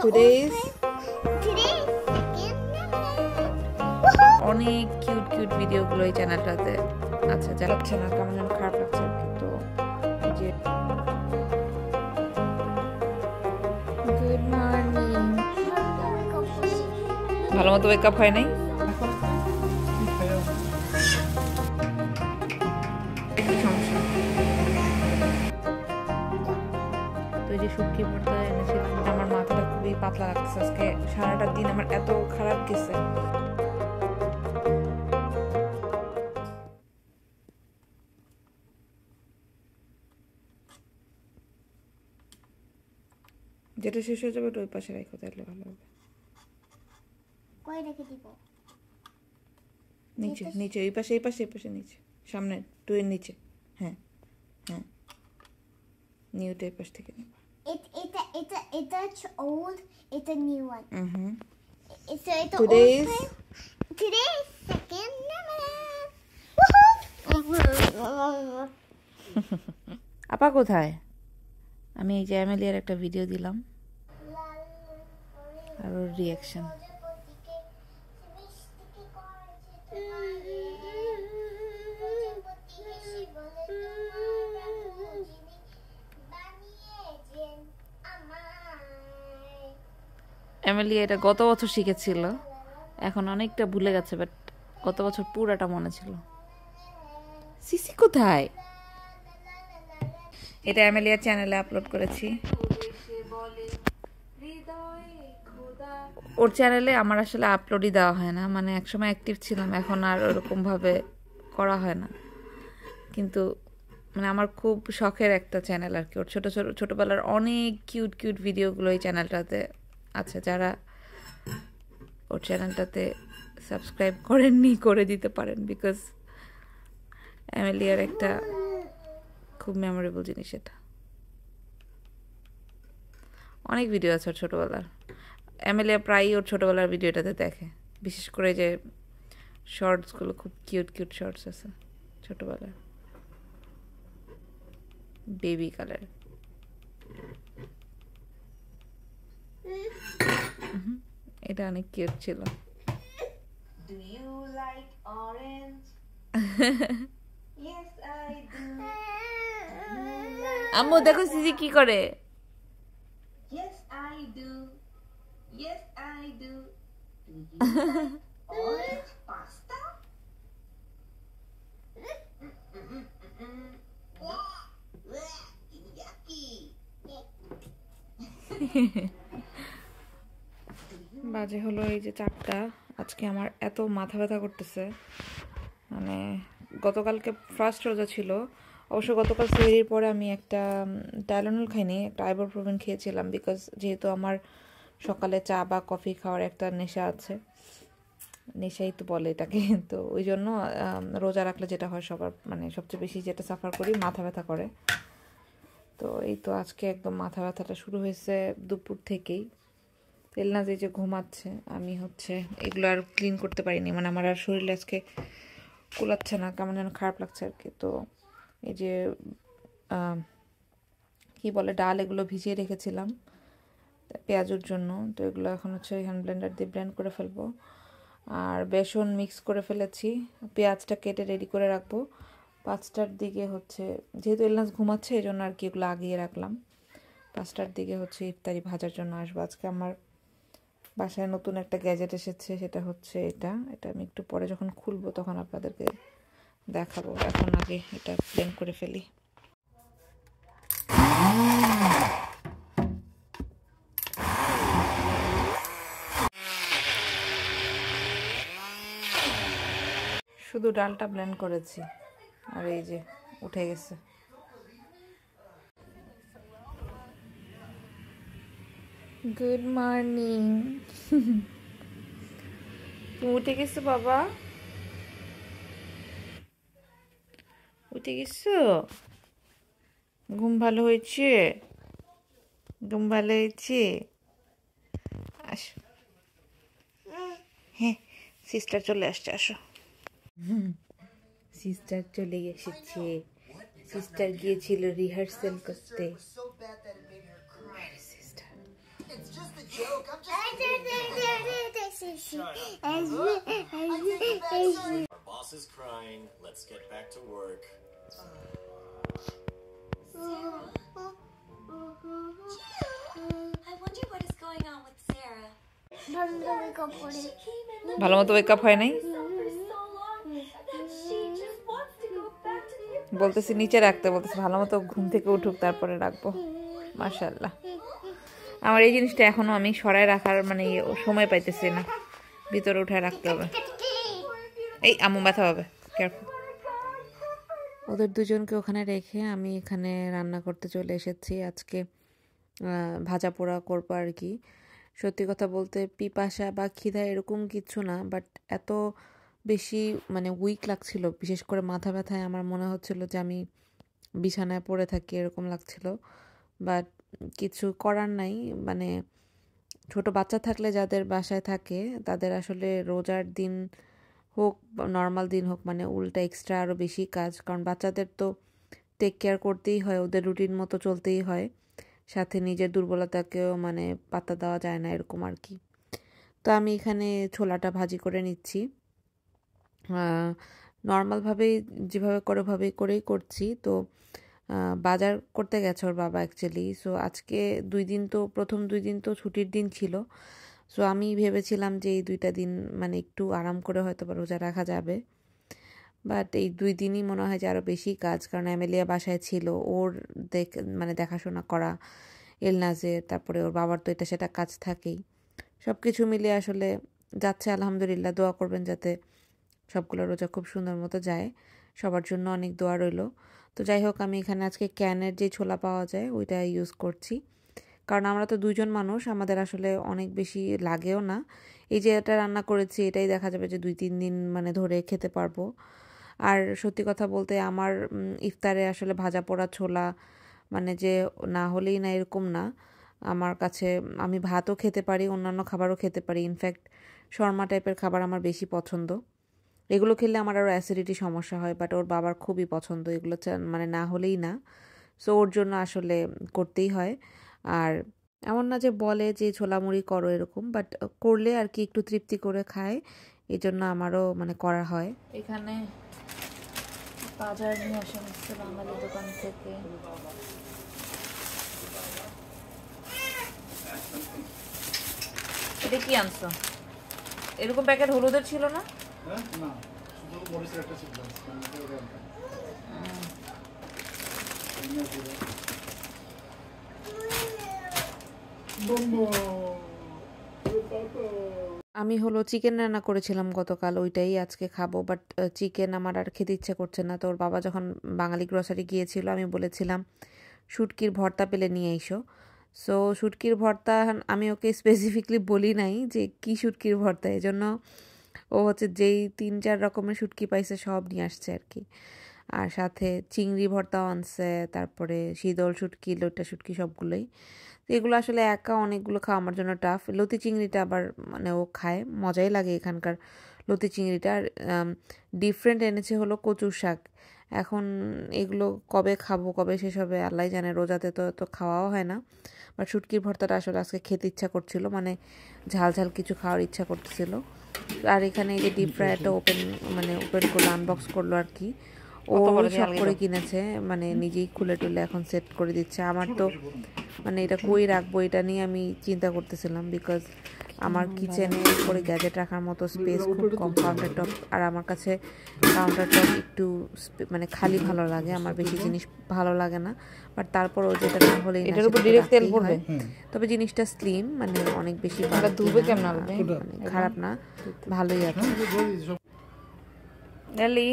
Today's অনেক cute cute ভিডিওগুলো এই চ্যানেলটাতে আছে, যাচ্ছে না কেমন যেন খারাপ লাগছে, কিন্তু যে গুড মর্নিং, ভালো মতো ওয়েক আপ হয় নাই। যে শুটকি ভর্তা এনেছিলাম, আমার মাথাটা খুবই পাতলা লাগছে আজকে, সারাটা দিন আমার এত খারাপ গেছে। যেটা শেষ হয়ে যাবে ওই পাশে রাখো, তাহলে ভালো হবে। কই রেখে দিব? নিচে নিচে, এই পাশে এই পাশে এই পাশে, নিচে সামনে টুয়ের নিচে। হ্যাঁ হ্যাঁ, নিউটা এই পাশ থেকে নেবা। It's old, it's a new one. It's Today's second আপা কোথায়? আমি এই যে এমিলিয়ার একটা ভিডিও দিলাম আর ওর রিয়াকশন। এমিলি এটা গত বছর শিখেছিল, এখন অনেকটা ভুলে গেছে, বাট গত বছর পুরাটা মনে ছিল। সিসি কোথায়? এটা এমিলিয়ার চ্যানেলে আপলোড করেছি। ওর চ্যানেলে আমার আসলে আপলোডই দেওয়া হয় না, মানে একসময় অ্যাক্টিভ ছিলাম, এখন আর ওরকম ভাবে করা হয় না, কিন্তু মানে আমার খুব শখের একটা চ্যানেল আর কি। ওর ছোটবেলার অনেক কিউট কিউট ভিডিওগুলো এই চ্যানেলটাতে আছে, যারা ওর চ্যানেলটাতে সাবস্ক্রাইব করেননি করে দিতে পারেন, বিকজ এমিলিয়ার একটা খুব মেমোরেবল জিনিস এটা। অনেক ভিডিও আছে ওর ছোটবেলার, এমিলিয়া প্রায়ই ওর ছোটবেলার ভিডিওটাতে দেখে, বিশেষ করে যে শর্টসগুলো, খুব কিউট কিউট শর্টস আছে ছোটবেলার, বেবি কালার। এটা অনেক কিউট ছিল। Do you like orange? Yes, I do. আম্মু দেখো সিজি কি করে। Yes, I do. Yes, I do. Do you like orange pasta? Yucky. বাজে হলো এই যে 4টা। আজকে আমার এত মাথা ব্যথা করতেছে, মানে গতকালকে ফার্স্ট রোজা ছিল, অবশ্য গতকাল সেহরির পরে আমি একটা টাইলেনল খাইনি, একটা আইবুপ্রোফেন খেয়েছিলাম, বিকজ যেহেতু আমার সকালে চা বা কফি খাওয়ার একটা নেশা আছে, নেশাই তো বলে এটাকে, তো ওই জন্য রোজা রাখলে যেটা হয় সবার, মানে সবচেয়ে বেশি যেটা সাফার করি, মাথা ব্যথা করে। তো এই তো আজকে একদম মাথা ব্যথাটা শুরু হয়েছে দুপুর থেকেই। এলনাজ এই যে ঘুমাচ্ছে, আমি হচ্ছে এগুলো আর ক্লিন করতে পারিনি, মানে আমার আর শরীরে আজকে কুলাচ্ছে না, কেমন যেন খারাপ লাগছে আর কি। তো এই যে কি বলে ডাল, এগুলো ভিজিয়ে রেখেছিলাম পেঁয়াজুর জন্য, তো এগুলো এখন হচ্ছে হ্যান্ড ব্লেন্ডার দিয়ে ব্লেন্ড করে ফেলবো। আর বেসন মিক্স করে ফেলেছি, পেঁয়াজটা কেটে রেডি করে রাখবো। 5টার দিকে হচ্ছে, যেহেতু এলনাজ ঘুমাচ্ছে এই জন্য আর কি এগুলো আগিয়ে রাখলাম। 5টার দিকে হচ্ছে ইফতারি ভাজার জন্য আসবো। আজকে আমার বাসায় নতুন একটা গ্যাজেট এসেছে, সেটা হচ্ছে এটা আমি একটু পরে যখন খুলবো তখন আপনাদেরকে দেখাবো। এখন আগে এটা ব্লেন্ড করে ফেলি। শুধু ডালটা ব্লেন্ড করেছি আর এই যে উঠে গেছে। Good morning. তুমি উঠে গেছো বাবা? উঠে গেছো? ঘুম ভালো হয়েছে? ঘুম ভালো হয়েছে? আসো। হ্যাঁ, সিস্টার চলে আসছে, আসো। সিস্টার চলে এসেছে, সিস্টার গিয়েছিল রিহার্সাল করতে। joke. I'm just kidding. Shut up. I take it back, sorry. Our boss is crying. Let's get back to work. I wonder what is going on with Sarah. ভালো মতো wake up হয় নাই, বলতেছি নিচে রাখতে, বলতেছি ভালো মতো ঘুম থেকে উঠুক তারপরে রাখবো। মাশাআল্লাহ, আমার এই জিনিসটা এখনো আমি সরায় রাখার মানে সময় পাইতেছি না, ভিতরে উঠায় রাখতে হবে। এই আম্মু ব্যথা হবে, কেয়ারফুল। ওদের দুজনকে ওখানে রেখে আমি এখানে রান্না করতে চলে এসেছি। আজকে ভাজা পোড়া করবো আর কি। সত্যি কথা বলতে পিপাসা বা খিদা এরকম কিছু না, বাট এত বেশি মানে উইক লাগছিল, বিশেষ করে মাথা ব্যথায় আমার মনে হচ্ছিল যে আমি বিছানায় পড়ে থাকি এরকম লাগছিল। বাট কিছু করার নাই, মানে ছোট বাচ্চা থাকলে যাদের বাসায় থাকে তাদের আসলে রোজার দিন হোক নর্মাল দিন হোক মানে উল্টা এক্সট্রা আরও বেশি কাজ, কারণ বাচ্চাদের তো টেক কেয়ার করতেই হয়, ওদের রুটিন মতো চলতেই হয়, সাথে নিজের দুর্বলতাকেও মানে পাত্তা দেওয়া যায় না এরকম আর কি। তো আমি এখানে ছোলাটা ভাজি করে নিচ্ছি, নর্মালভাবেই যেভাবে করে ওভাবেই করেই করছি। তো বাজার করতে গেছে ওর বাবা অ্যাকচুয়ালি। সো আজকে প্রথম 2 দিন তো ছুটির দিন ছিল। সো আমি ভেবেছিলাম যে এই 2টা দিন মানে একটু আরাম করে হয়তো বা রোজা রাখা যাবে, বাট এই 2 দিনই মনে হয় যে আরও বেশি কাজ, কারণ অ্যামেলিয়া বাসায় ছিল, ওর মানে দেখাশোনা করা, এলনাজের, তারপরে ওর বাবার তো এটা সেটা কাজ থাকেই। সব কিছু মিলিয়ে আসলে যাচ্ছে আলহামদুলিল্লাহ। দোয়া করবেন যাতে সবগুলো রোজা খুব সুন্দর মতো যায়, সবার জন্য অনেক দোয়া রইল। তো যাই হোক, আমি এখানে আজকে ক্যানের যে ছোলা পাওয়া যায় ওইটা ইউজ করছি, কারণ আমরা তো 2 জন মানুষ, আমাদের আসলে অনেক বেশি লাগেও না। এই যে এটা রান্না করেছি এটাই দেখা যাবে যে 2-3 দিন মানে ধরে খেতে পারবো। আর সত্যি কথা বলতে আমার ইফতারে আসলে ভাজা পোড়া ছোলা মানে যে না হলেই না এরকম না, আমার কাছে আমি ভাতও খেতে পারি, অন্যান্য খাবারও খেতে পারি। ইনফ্যাক্ট শর্মা টাইপের খাবার আমার বেশি পছন্দ, এগুলো খেলে আমার আরও অ্যাসিডিটি সমস্যা হয়, বাট ওর বাবার খুবই পছন্দ এগুলো, মানে না হলেই না। সো ওর জন্য আসলে করতেই হয়। আর এমন না যে বলে যে ছোলা মুড়ি করো এরকম, বাট করলে আর কি একটু তৃপ্তি করে খায়, এই জন্য আমারও মানে করা হয়। এখানে বাজার নিয়ে আসা হচ্ছে বাঙালি দোকান থেকে। এটা কি আনছো? এরকম প্যাকেট হলুদের ছিল না? না, শুধু মরিচের একটা ছিল। আমি হলো চিকেন রান্না করেছিলাম গতকাল, ওইটাই আজকে খাবো, বাট চিকেন আমার আর খেতে ইচ্ছে করছে না। তো ওর বাবা যখন বাঙালি গ্রসারি গিয়েছিল আমি বলেছিলাম শুটকির ভর্তা পেলে নিয়ে এসো। সো শুটকির ভর্তা আমি ওকে স্পেসিফিকলি বলি নাই যে কী শুটকির ভর্তা, এই জন্য ও হচ্ছে যেই 3-4 রকমের শুটকি পাইছে সব নিয়ে আসছে আর কি। আর সাথে চিংড়ি ভর্তাও আনছে, তারপরে শীতল শুটকি, লইটা শুটকি, সবগুলোই। তো এগুলো আসলে একা অনেকগুলো খাওয়া আমার জন্য টাফ। লতি চিংড়িটা আবার মানে ও খায়, মজাই লাগে এখানকার লতি চিংড়িটা। আর ডিফারেন্ট এনেছে হলো কচুর শাক। এখন এগুলো কবে খাবো, কবে শেষ হবে আল্লাহ জানে, রোজাতে তো খাওয়াও হয় না। বাট শুটকির ভর্তাটা আসলে আজকে খেতে ইচ্ছা করছিল, মানে ঝাল ঝাল কিছু খাওয়ার ইচ্ছা করতেছিল। আর এখানে এই যে ডিপ ফ্রাইটা ওপেন করলো, আনবক্স করলো আর কি। ও সব করে কিনেছে, মানে নিজেই খুলে টুলে এখন সেট করে দিচ্ছে। আমার তো মানে এটা কই রাখবো এটা নিয়ে আমি চিন্তা করতেছিলাম, বিকজ আমার কিচেনে করে গ্যাজেট রাখার মতো স্পেস খুব কম, কাউন্টার টপ। আর আমার কাছে কাউন্টার টপ একটু মানে খালি ভালো লাগে, আমার বেশি জিনিস ভালো লাগে না। বাট তারপরও যেটা না হলে এটার উপর ডিরেক্ট তেল পড়বে, তবে জিনিসটা স্লিম, মানে অনেক বেশি খারাপ না, ভালোই আছে। ডালি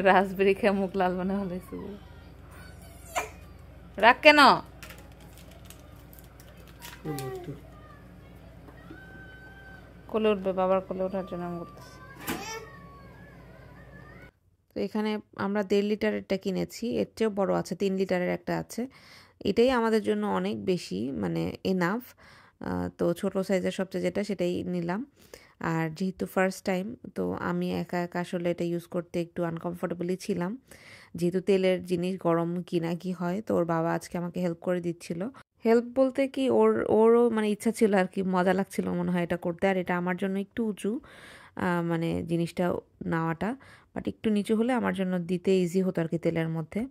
রাসবেরি খেয়ে মুখ লাল মনে হলে রাখ কেন? কোলে উঠবে, বাবার কোলে ওঠার জন্য আমি করতেছি। তো এখানে আমরা 1.5 লিটারেরটা কিনেছি, এর চেয়েও বড় আছে, 3 লিটারের একটা আছে। এটাই আমাদের জন্য অনেক বেশি মানে এনাফ। তো ছোট সাইজের সবচেয়ে যেটা সেটাই নিলাম। আর যেহেতু ফার্স্ট টাইম, তো আমি একা একা আসলে এটা ইউজ করতে একটু আনকমফোর্টেবলই ছিলাম। যেহেতু তেলের জিনিস গরম কিনা কি হয়, তো ওর বাবা আজকে আমাকে হেল্প করে দিচ্ছিল। হেল্প বলতে কি ওরও মানে ইচ্ছা ছিল আর কি, মজা লাগছিল মনে হয় এটা করতে। আর এটা আমার জন্য একটু উঁচু, মানে জিনিসটা নেওয়াটা, বাট একটু নিচু হলে আমার জন্য দিতে ইজি হতো আর কি তেলের মধ্যে।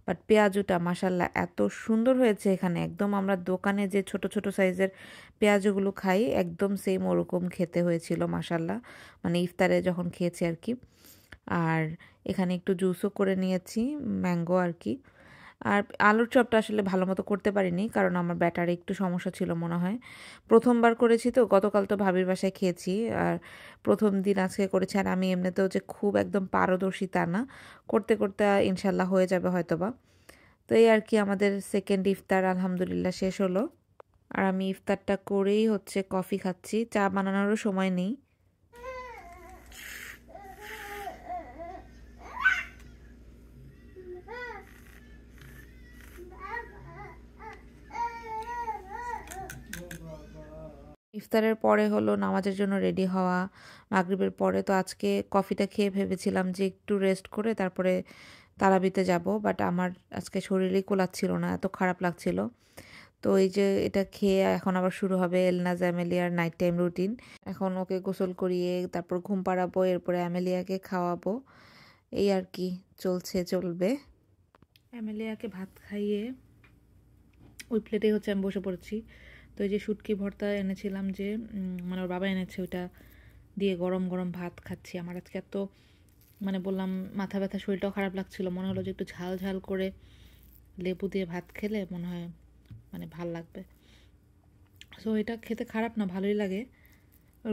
বাট পেঁয়াজুটা মাশাল্লাহ এত সুন্দর হয়েছে এখানে, একদম আমরা দোকানে যে ছোট ছোট সাইজের পেঁয়াজগুলো খাই একদম সেম ওরকম খেতে হয়েছিল মাশাল্লাহ, মানে ইফতারে যখন খেয়েছি আর কি। আর এখানে একটু জুসও করে নিয়েছি, ম্যাঙ্গো আর কি। আর আলুর চপটা আসলে ভালো মতো করতে পারিনি, কারণ আমার ব্যাটারে একটু সমস্যা ছিল মনে হয়। প্রথমবার করেছি তো, গতকাল তো ভাবির বাসায় খেয়েছি, আর প্রথম দিন আজকে করেছি। আর আমি এমনিতেও যে খুব একদম পারদর্শী তা না, করতে করতে ইনশাল্লাহ হয়ে যাবে হয়তোবা। তো এই আর কি আমাদের সেকেন্ড ইফতার আলহামদুলিল্লাহ শেষ হলো। আর আমি ইফতারটা করেই হচ্ছে কফি খাচ্ছি, চা বানানোরও সময় নেই। ইফতারের পরে হলো নামাজের জন্য রেডি হওয়া, মাগরিবের পরে। তো আজকে কফিটা খেয়ে ভেবেছিলাম যে একটু রেস্ট করে তারপরে তারাবিতে যাব, বাট আমার আজকে শরীরেই কোলাচ্ছিল না, এত খারাপ লাগছিল। তো এই যে এটা খেয়ে এখন আবার শুরু হবে এলনাজ অ্যামেলিয়ার নাইট টাইম রুটিন। এখন ওকে গোসল করিয়ে তারপর ঘুম পাড়াবো, এরপরে অ্যামেলিয়াকে খাওয়াবো, এই আর কি চলবে। অ্যামেলিয়াকে ভাত খাইয়ে ওই প্লেটেই হচ্ছে আমি বসে পড়েছি। তো এই যে শুটকি ভর্তা এনেছিলাম, যে মানে ওর বাবা এনেছে, ওইটা দিয়ে গরম গরম ভাত খাচ্ছি। আমার আজকে এত মানে বললাম মাথা ব্যথা, শরীরটাও খারাপ লাগছিল, মনে হলো যে একটু ঝাল ঝাল করে লেবু দিয়ে ভাত খেলে মনে হয় মানে ভাল লাগবে। সো এটা খেতে খারাপ না, ভালোই লাগে।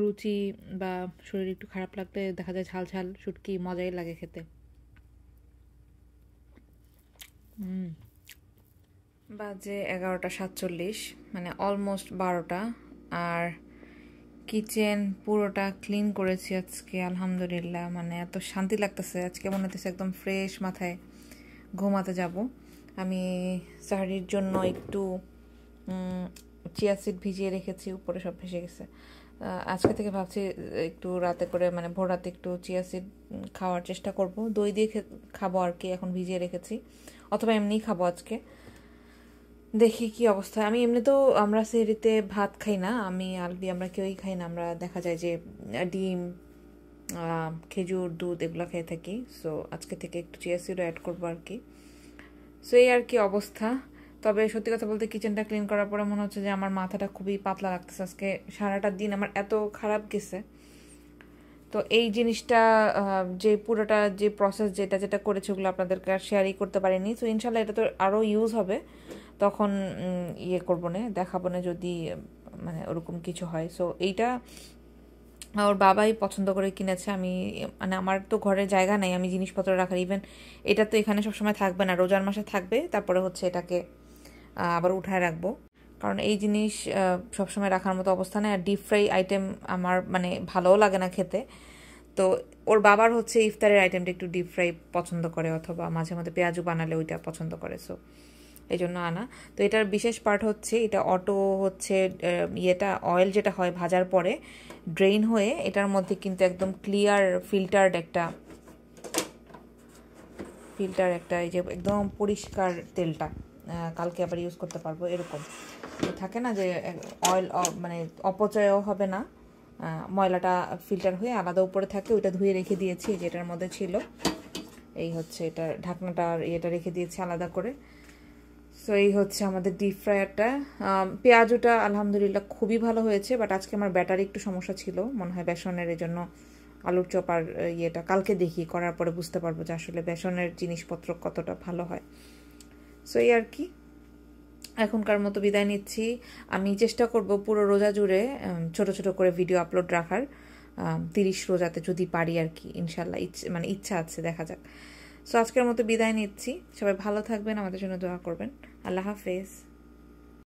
রুচি বা শরীর একটু খারাপ লাগলে দেখা যায় ঝাল ঝাল শুটকি মজাই লাগে খেতে। বাজে 11:47, মানে অলমোস্ট 12টা। আর কিচেন পুরোটা ক্লিন করেছি আজকে আলহামদুলিল্লাহ, মানে এত শান্তি লাগতেছে আজকে, মনে হচ্ছে একদম ফ্রেশ মাথায় ঘুমাতে যাব। আমি সাহারির জন্য একটু চিয়া সিড ভিজিয়ে রেখেছি, উপরে সব ভেসে গেছে। আজকে থেকে ভাবছি একটু রাতে করে, মানে ভোর রাতে একটু চিয়া সিড খাওয়ার চেষ্টা করব, দই দিয়ে খাবো আর কি, এখন ভিজিয়ে রেখেছি, অথবা এমনিই খাবো আজকে, দেখি কি অবস্থা। আমি এমনিতেও আমরা সেহরিতে ভাত খাই না, আমি আলবি আমরা কেউই খাই না, আমরা দেখা যায় যে ডিম, খেজুর, দুধ এগুলো খেয়ে থাকি। সো আজকে থেকে একটু চিয়া সিডও অ্যাড করবো আর কি। সো এই আর কি অবস্থা। তবে সত্যি কথা বলতে কিচেনটা ক্লিন করার পরে মনে হচ্ছে যে আমার মাথাটা খুবই পাতলা লাগতেছে, আজকে সারাটা দিন আমার এত খারাপ গেছে। তো এই জিনিসটা যে পুরোটা যে প্রসেস যেটা করেছে ওগুলো আপনাদেরকে আর শেয়ারই করতে পারিনি। সো ইনশাল্লাহ এটা তো আরও ইউজ হবে, তখন ইয়ে করবো না, দেখাবো না যদি মানে ওরকম কিছু হয়। সো এইটা ওর বাবাই পছন্দ করে কিনেছে, আমি মানে আমার তো ঘরে জায়গা নেই আমি জিনিসপত্র রাখার, ইভেন এটা তো এখানে সবসময় থাকবে না, রোজার মাসে থাকবে, তারপরে হচ্ছে এটাকে আবার উঠায় রাখবো, কারণ এই জিনিস সবসময় রাখার মতো অবস্থা নেই। আর ডিপ ফ্রাই আইটেম আমার মানে ভালোও লাগে না খেতে। তো ওর বাবার হচ্ছে ইফতারের আইটেমটা একটু ডিপ ফ্রাই পছন্দ করে, অথবা মাঝে মধ্যে পেঁয়াজু বানালে ওইটা পছন্দ করে, সো এই জন্য আনা। তো এটার বিশেষ পার্ট হচ্ছে এটা অটো হচ্ছে ইয়েটা অয়েল যেটা হয় ভাজার পরে ড্রেইন হয়ে এটার মধ্যে কিন্তু একদম ক্লিয়ার ফিল্টার একটা এই যে একদম পরিষ্কার তেলটা কালকে আবার ইউজ করতে পারবো, এরকম থাকে না যে অয়েল মানে অপচয়ও হবে না, ময়লাটা ফিল্টার হয়ে আলাদা উপরে থাকে, ওইটা ধুয়ে রেখে দিয়েছি, যেটার মধ্যে ছিল। এই হচ্ছে এটা ঢাকনাটা আর এটা রেখে দিয়েছি আলাদা করে। সো এই হচ্ছে আমাদের ডিপ ফ্রায়ারটা। পেঁয়াজুটা আলহামদুলিল্লাহ খুবই ভালো হয়েছে, বাট আজকে আমার ব্যাটারি একটু সমস্যা ছিল মনে হয় বেসনের, এই জন্য আলুর চপ আর ইয়েটা কালকে দেখি করার পরে বুঝতে পারবো যে আসলে বেসনের জিনিসপত্র কতটা ভালো হয়। সো এই আর কি, এখনকার মতো বিদায় নিচ্ছি। আমি চেষ্টা করব পুরো রোজা জুড়ে ছোট ছোট করে ভিডিও আপলোড রাখার, 30 রোজাতে যদি পারি আর কি, ইনশাল্লাহ মানে ইচ্ছা আছে, দেখা যাক। সো আজকের মতো বিদায় নিচ্ছি, সবাই ভালো থাকবেন, আমাদের জন্য দোয়া করবেন। আল্লাহ হাফেজ।